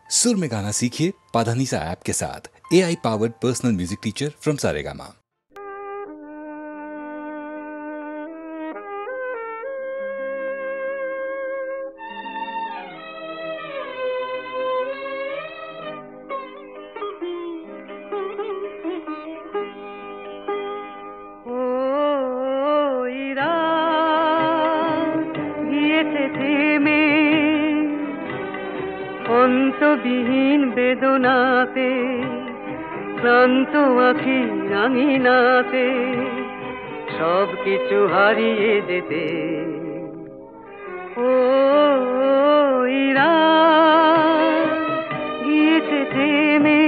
सुर में गाना सीखिए पाधानीसा ऐप के साथ। AI powered personal music teacher from Saregama. অন্তবিহীন বেদনাতে ক্লান্ত আখি রাঙিনাতে সব কিছু হারিয়ে যেতে ও ইরা গিয়েছে থেমে।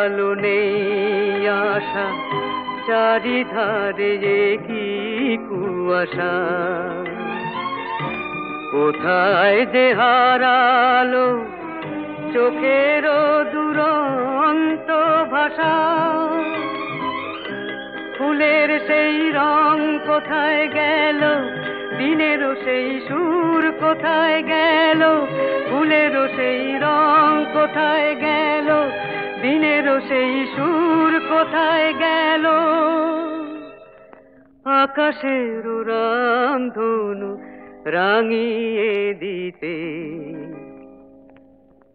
আলো নেই আশা চারিধারে কি কুয়াশা, কোথায় যে হারালো চোখের দুরন্ত ভাষা। ফুলের সেই রং কোথায় গেল, দিনেরও সেই সুর কোথায় গেল, ফুলেরও সেই রং কোথায় গেল, দিনেরও সেই সুর কোথায় গেল। আকাশের রামধনু রাঙিয়ে দিতে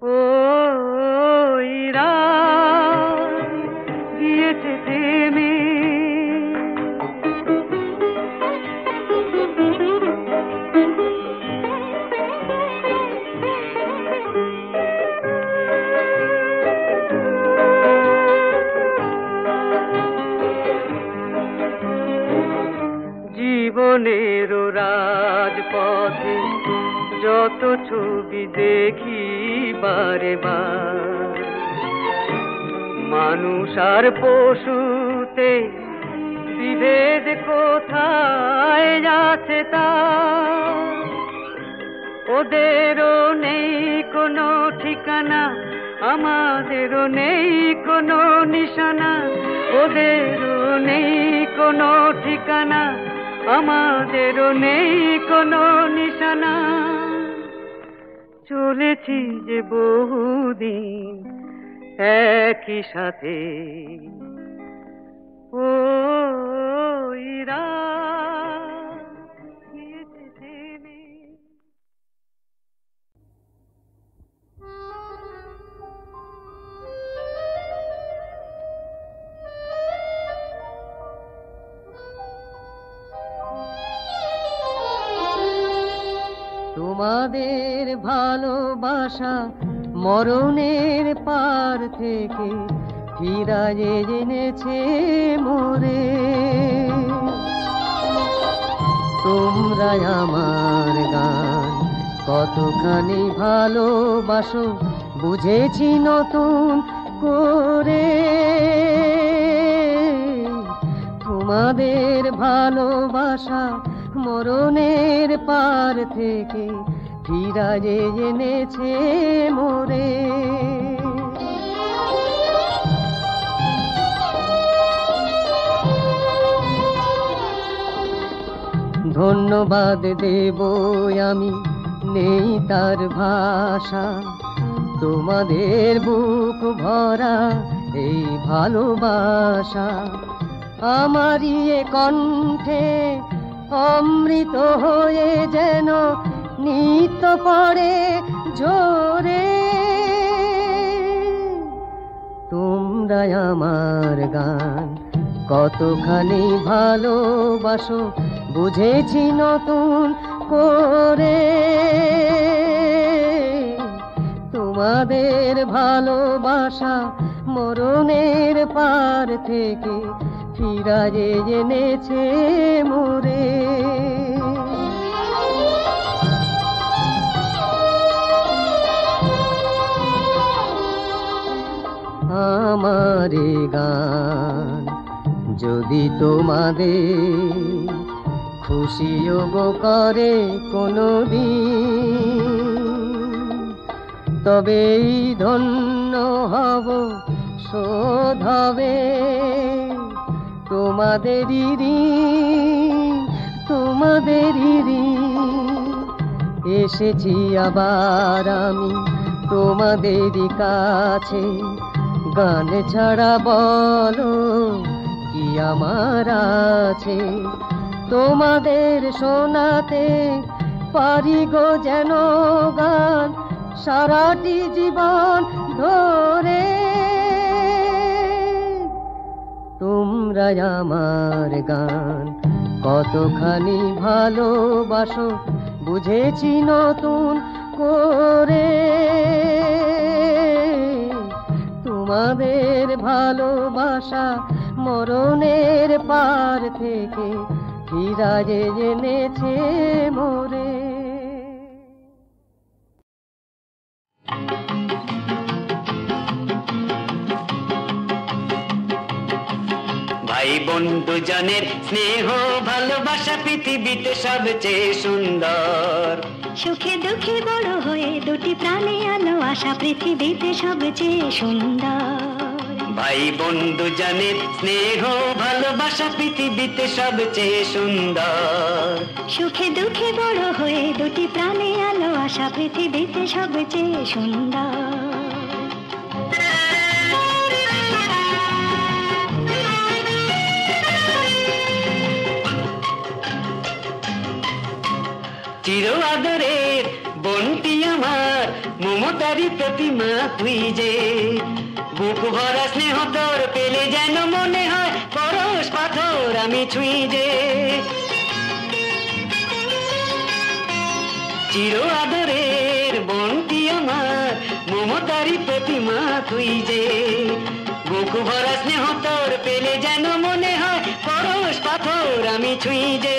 ও ইরা গিয়েছে থেমে। জীবনের রাজপথে যত ছবি দেখি বারে বার, মানুষ আর পশুতে বিভেদ কোথায় আছে তা। ওদেরও নেই কোনো ঠিকানা, আমাদেরও নেই কোনো নিশানা। ওদেরও নেই কোনো ঠিকানা, আমাদেরও নেই কোনো নিশানা। চলেছি যে বহুদিন একই সাথে ও ইরা গিয়েছে থেমে। তোমাদের ভালোবাসা মরণের পার থেকে ফিরায়ে এনেছে মোরে। তোমরা আমার গান কতখানি ভালোবাসো বুঝেছি নতুন করে। তোমাদের ভালোবাসা মরণের পার থেকে ফিরায়ে এনেছে মোরে। ধন্যবাদ দেব আমি নেই তার ভাষা, তোমাদের বুক ভরা এই ভালোবাসা। আমারই এ কণ্ঠে অমৃত হয়ে যেন নিত্য পড়ে জোরে। তোমরা আমার গান কতখানি ভালোবাসো বুঝেছি নতুন করে। তোমাদের ভালোবাসা মরণের পার থেকে ফিরায়ে এনেছে মোরে। আমার এ গান যদি তোমাদের খুশিও গো করে কোনোদিন, তবেই ধন্য হব, শোধ হবে তোমাদেরই ঋণ, তোমাদেরই ঋণ। এসেছি আবার আমি তোমাদেরই কাছে, গান ছাড়া বলো কি আমার আছে। তোমাদের শোনাতে পারি গো যেন গান সারাটি জীবন ধরে। তোমরা আমার গান কতখানি ভালোবাসো বুঝেছি নতুন করে। তোমাদের ভালোবাসা মরণের পার থেকে ফিরায়ে এনেছে মোরে। ভাই বন্ধু জনের স্নেহ ভালোবাসা পৃথিবীতে সবচেয়ে সুন্দর। সুখে দুঃখে বড় হয়ে দুটি প্রাণে আলো আশা পৃথিবীতে সবচেয়ে সুন্দর। ভাই বন্ধু জনের স্নেহ ভালোবাসা পৃথিবীতে সবচেয়ে সুন্দর। সুখে দুঃখে বড় হয়ে দুটি প্রাণে আলো আশা পৃথিবীতে সবচেয়ে সুন্দর। চির আদরের বোনটি আমার মমতারি প্রতিমা তুই যে, বুক ভরা স্নেহ তোর পেলে যেন মনে হয় পরশ পাথর আমি ছুঁই যে। চির আদরের বোনটি আমার মমতারি প্রতিমা তুই যে, বুক ভরা স্নেহ তোর পেলে যেন মনে হয় পরশ পাথর আমি ছুঁই যে।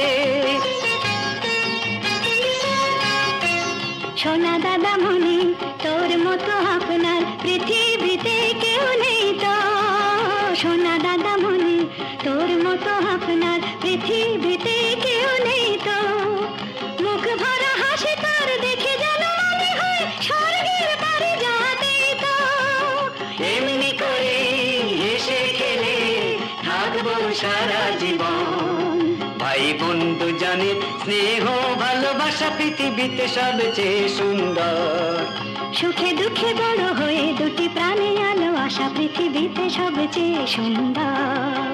সোনা দাদা মনি তোর মতো আপনার পৃথিবীতে কেউ নেই তো। সোনা দাদা মনি তোর মতো আপনার পৃথিবীতে কেউ নেই তো। মুখ ভরা হাসি তোর দেখে যেন মনে হয় স্বর্গের বাড়ি যাতেই তো। এমনি করে হেসে খেলে থাকবো সারা জীবন। ভাই বন্ধু জানে স্নেহ ভালোবাসা পৃথিবীতে সবচেয়ে সুন্দর। সুখে দুঃখে বড় হয়ে দুটি প্রাণে আলো আশা পৃথিবীতে সবচেয়ে সুন্দর।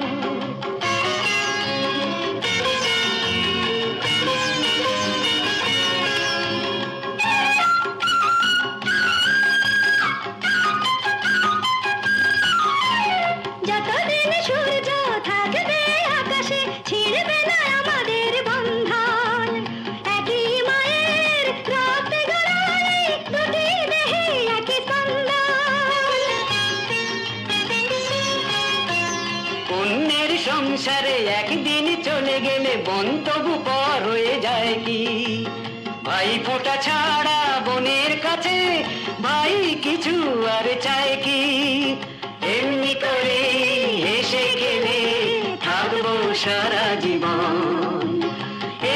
যতদিন সূর্য থাকবে আকাশে ছিড়বে না আমাদের বন্ধন। একই মায়ের রক্তে গড়াই দুটি দেহে একই স্পন্দন। অন্যের সংসারে একদিন চলে গেলে বোন তবু পর হয়ে যায় কি। ভাই ফোঁটা ছাড়া বোনের কাছে ভাই কিছু আর চায় কি। এমনি করে হেসে খেলে থাকবো সারা জীবন।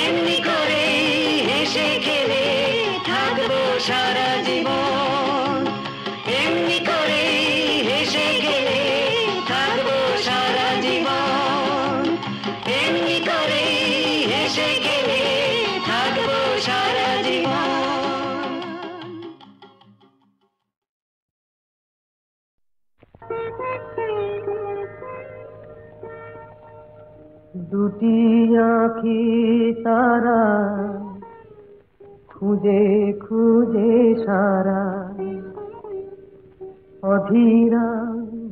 এমনি করে হেসে খেলে থাকবো সারা জীবন। এমনি করে হেসে খেলে থাকবো সারা জীবন। এমনি করে হেসে খেলে থাকবো সারা জীবন। দুটি আঁখি তারা খুঁজে খুঁজে সারা, অধীরা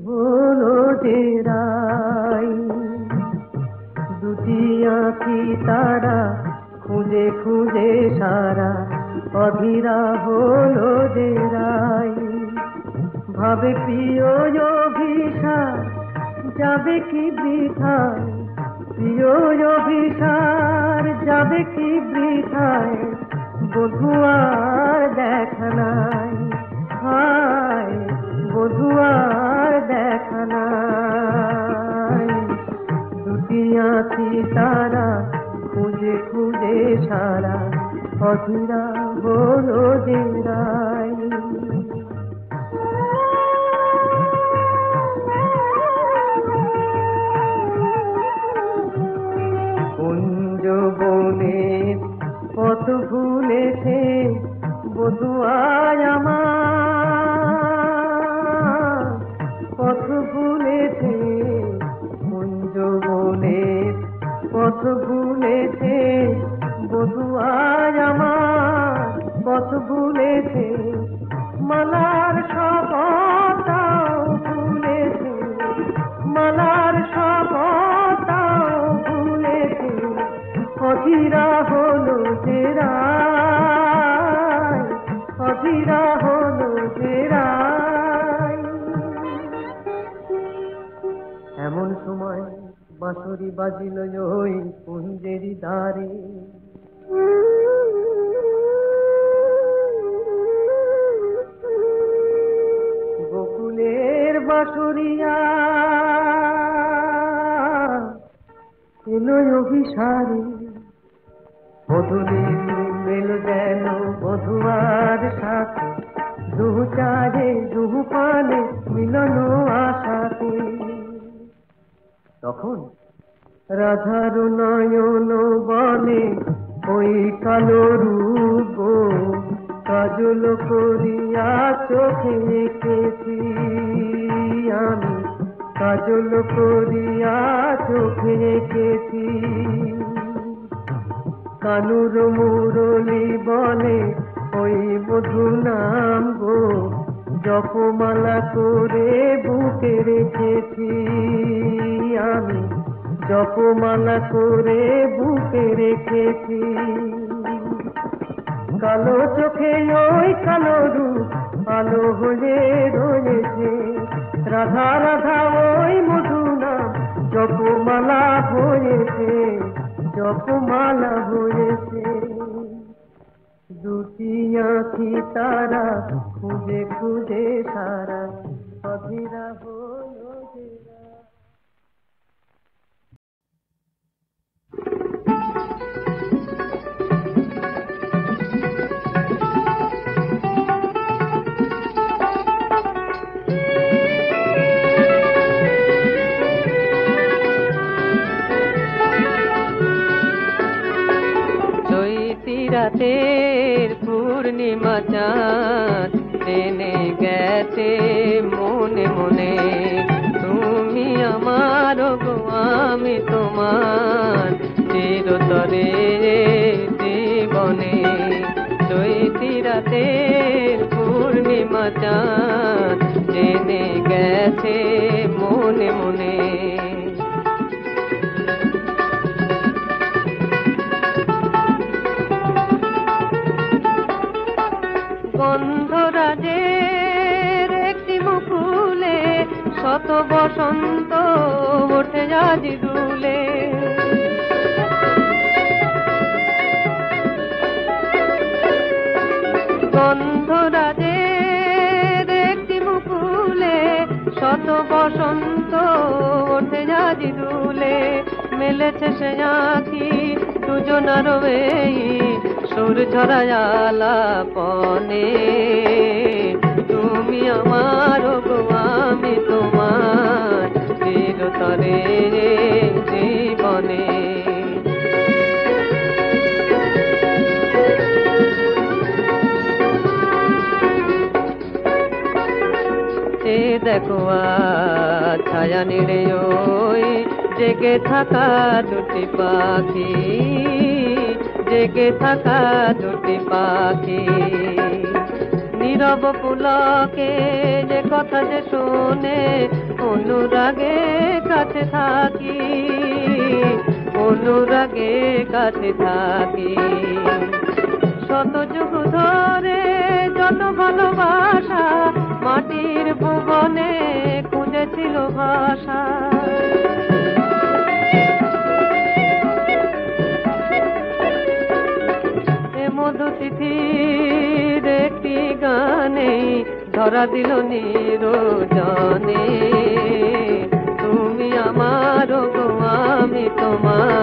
হলো যে রাই। দুটি আঁখি তারা খুঁজে খুঁজে সারা, অধীরা হলো যে রাই। ভাবে প্রিয় অভিশাপ যাবে কি বৃথায়, প্রিয় অভিসার যাবে কি বৃথায়, বধুয়ার দেখা নাই, হায় বধুয়ার দেখা সারা অধীরা হলো যে রাই। কুঞ্জ বনের পথ ভুলেছে বধুয়ায় আমার, পথ ভুলেছে কুঞ্জ বনের পথ ভুলেছে বধুয়ায় আমার, পথ ভুলেছে মালার শপথটাও ভুলেছে, মালার শপথটাও ভুলেছে অধীরা হলো যে রাই, অধীরা হলো যে রাই। এমন সময় বাঁশরি বাজিল ওই কুঞ্জেরি দ্বারে, গোকুলের বাঁশরিয়া এলো অভিসারে, বধূলির মেল যেন বধুয়ার সাথে, দুহু চারে দুহু পানে মিলন আশাতে। তখন রাধার নয়ন বলে ওই কালো রূপ কাজল করিয়া চোখে এঁকেছি আমি, কাজল করিয়া চোখে এঁকেছি। কানুর মুরলি বলে ওই মধু নাম গো জপমালা করে বুকে রেখেছি আমি, জপমালা করে বুকে রেখেছি। কালো চোখে ওই কালো রূপ আলো হয়ে রয়েছে, রাধা রাধা ওই মধু নাম জপমালা হয়েছে, জপমালা হয়েছে। দুটি আঁখি তারা খুঁজে খুঁজে সারা অধীরা হলো যে রাই। রাতের পূর্ণিমা চাঁদ টেনে গেছে মনে মনে, তুমি আমার গো আমি তোমার চিরতরে জীবনে। চৈতি রাতের পূর্ণিমা চাঁদ টেনে গেছে মনে মনে। গন্ধরাজের একটি মুকুলে শত বসন্ত ওঠে আজি দুলে, গন্ধরাজের একটি মুকুলে শত বসন্ত ওঠে আজি দুলে। মেলেছে সে আঁখি দুজনার এই সুর ঝরায়ালা পনে, তুমি আমার গো আমি তোমার চিরতরে জীবনে। সে দেখো ছায়া নিড়ে ওই জেগে থাকা দুটি পাখি, জেগে থাকা দুটি পাখি। নীরব পুলকে যে কথা যে শোনে অনুরাগে কাছে থাকি, অনুরাগে কাছে থাকি। শত যুগ ধরে যত ভালোবাসা মাটির ভুবনে খুঁজেছিল ভাষা। মধুতিথির একটি গানে ধরা দিল নিরজনে, তুমি আমার গো আমি তোমার